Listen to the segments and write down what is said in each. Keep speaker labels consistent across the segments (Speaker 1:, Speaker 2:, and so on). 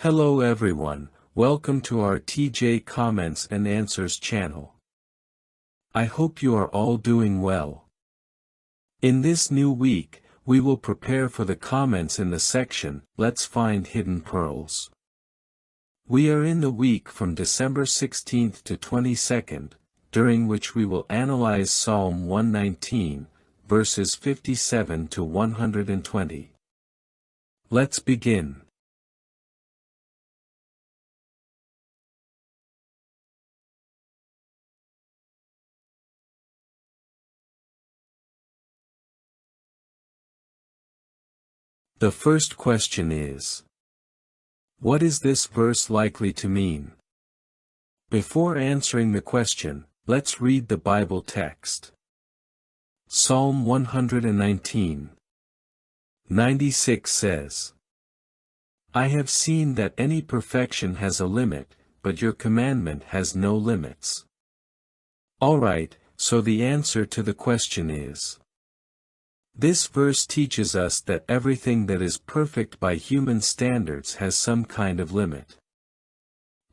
Speaker 1: Hello everyone, welcome to our TJ Comments and Answers channel. I hope you are all doing well. In this new week, we will prepare for the comments in the section, Let's Find Hidden Pearls. We are in the week from December 16th to 22nd, during which we will analyze Psalm 119, verses 57 to 120. Let's begin. The first question is, what is this verse likely to mean? Before answering the question, let's read the Bible text. Psalm 119, 96 says, I have seen that any perfection has a limit, but your commandment has no limits. Alright, so the answer to the question is, this verse teaches us that everything that is perfect by human standards has some kind of limit.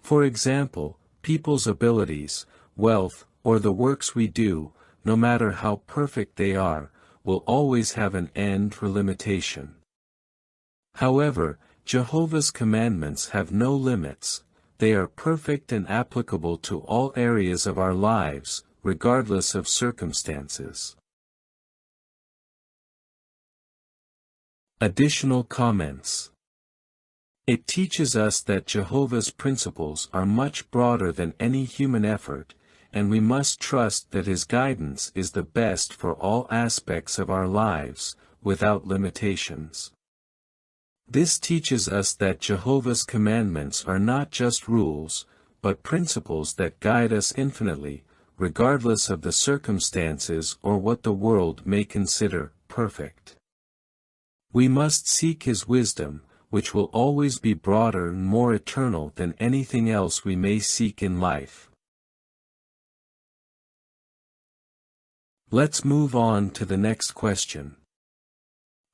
Speaker 1: For example, people's abilities, wealth, or the works we do, no matter how perfect they are, will always have an end or limitation. However, Jehovah's commandments have no limits, they are perfect and applicable to all areas of our lives, regardless of circumstances. Additional comments. It teaches us that Jehovah's principles are much broader than any human effort, and we must trust that His guidance is the best for all aspects of our lives, without limitations. This teaches us that Jehovah's commandments are not just rules, but principles that guide us infinitely, regardless of the circumstances or what the world may consider perfect. We must seek His wisdom, which will always be broader and more eternal than anything else we may seek in life. Let's move on to the next question.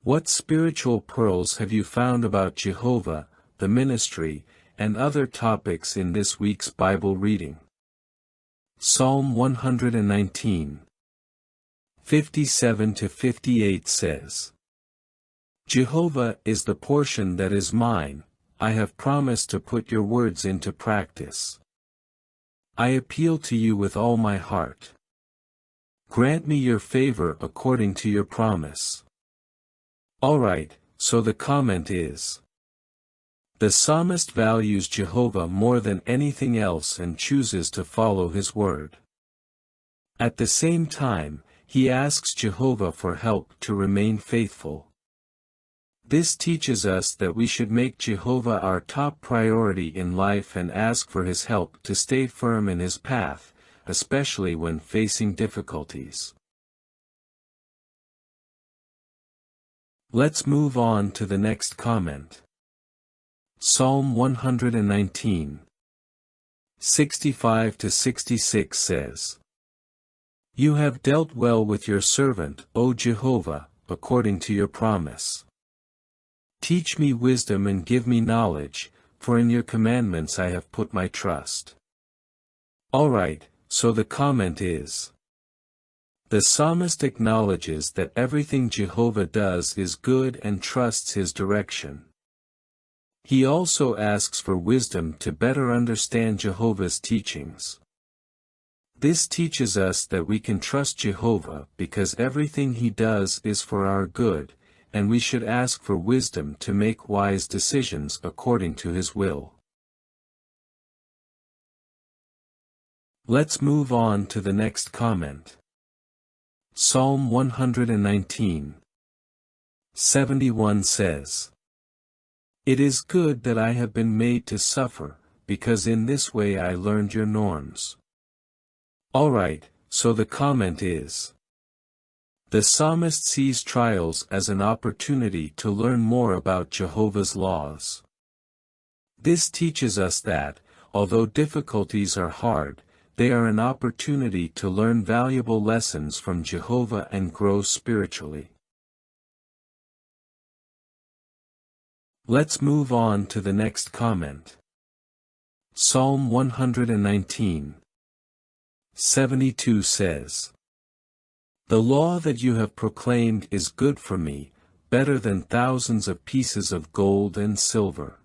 Speaker 1: What spiritual pearls have you found about Jehovah, the ministry, and other topics in this week's Bible reading? Psalm 119, 57 to 58 says, Jehovah is the portion that is mine, I have promised to put your words into practice. I appeal to you with all my heart. Grant me your favor according to your promise. Alright, so the comment is, the psalmist values Jehovah more than anything else and chooses to follow His word. At the same time, he asks Jehovah for help to remain faithful. This teaches us that we should make Jehovah our top priority in life and ask for His help to stay firm in His path, especially when facing difficulties. Let's move on to the next comment. Psalm 119, 65 to 66 says, You have dealt well with your servant, O Jehovah, according to your promise. Teach me wisdom and give me knowledge, for in your commandments I have put my trust. Alright, so the comment is, the psalmist acknowledges that everything Jehovah does is good and trusts His direction. He also asks for wisdom to better understand Jehovah's teachings. This teaches us that we can trust Jehovah because everything He does is for our good, and we should ask for wisdom to make wise decisions according to His will. Let's move on to the next comment. Psalm 119, 71 says, It is good that I have been made to suffer, because in this way I learned your norms. Alright, so the comment is, the psalmist sees trials as an opportunity to learn more about Jehovah's laws. This teaches us that, although difficulties are hard, they are an opportunity to learn valuable lessons from Jehovah and grow spiritually. Let's move on to the next comment. Psalm 119:72 says, "The law that you have proclaimed is good for me, better than thousands of pieces of gold and silver."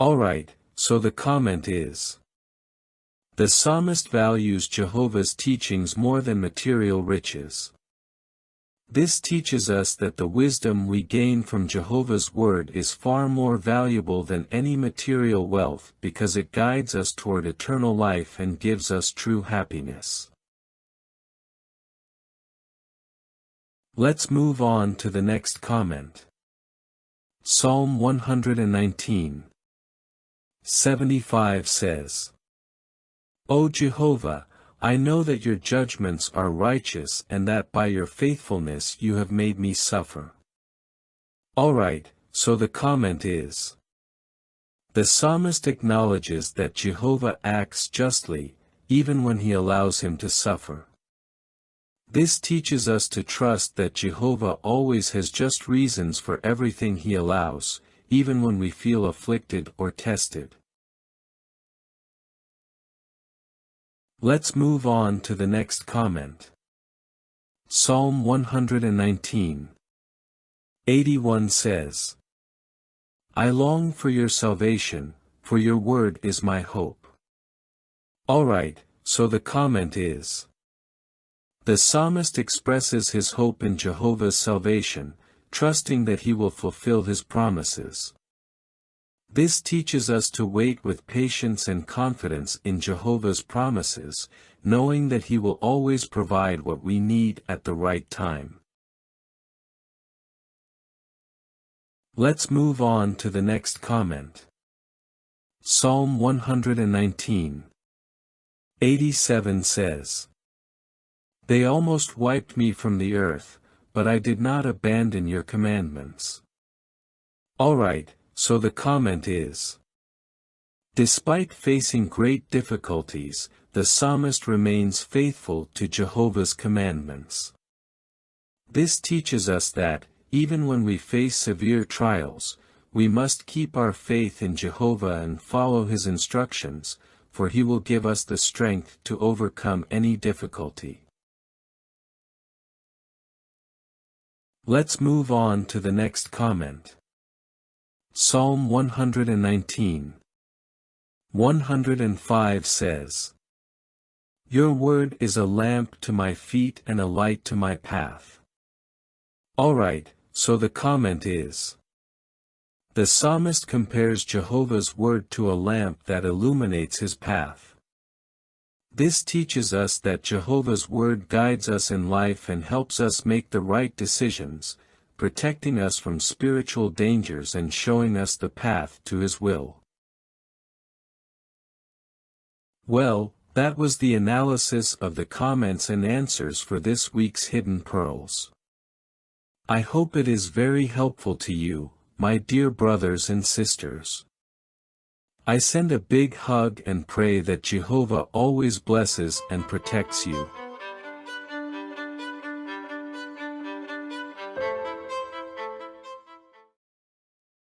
Speaker 1: Alright, so the comment is, the psalmist values Jehovah's teachings more than material riches. This teaches us that the wisdom we gain from Jehovah's word is far more valuable than any material wealth because it guides us toward eternal life and gives us true happiness. Let's move on to the next comment. Psalm 119:75 says, "O Jehovah, I know that your judgments are righteous and that by your faithfulness you have made me suffer." Alright, so the comment is, the psalmist acknowledges that Jehovah acts justly, even when he allows him to suffer. This teaches us to trust that Jehovah always has just reasons for everything he allows, even when we feel afflicted or tested. Let's move on to the next comment. Psalm 119:81 says, "I long for your salvation, for your word is my hope." Alright, so the comment is, the psalmist expresses his hope in Jehovah's salvation, trusting that he will fulfill his promises. This teaches us to wait with patience and confidence in Jehovah's promises, knowing that he will always provide what we need at the right time. Let's move on to the next comment. Psalm 119:87 says, "They almost wiped me from the earth, but I did not abandon your commandments." Alright, so the comment is, despite facing great difficulties, the psalmist remains faithful to Jehovah's commandments. This teaches us that, even when we face severe trials, we must keep our faith in Jehovah and follow his instructions, for he will give us the strength to overcome any difficulty. Let's move on to the next comment. Psalm 119:105 says, "Your word is a lamp to my feet and a light to my path." Alright, so the comment is, the psalmist compares Jehovah's word to a lamp that illuminates his path. This teaches us that Jehovah's word guides us in life and helps us make the right decisions, protecting us from spiritual dangers and showing us the path to his will. Well, that was the analysis of the comments and answers for this week's Hidden Pearls. I hope it is very helpful to you, my dear brothers and sisters. I send a big hug and pray that Jehovah always blesses and protects you.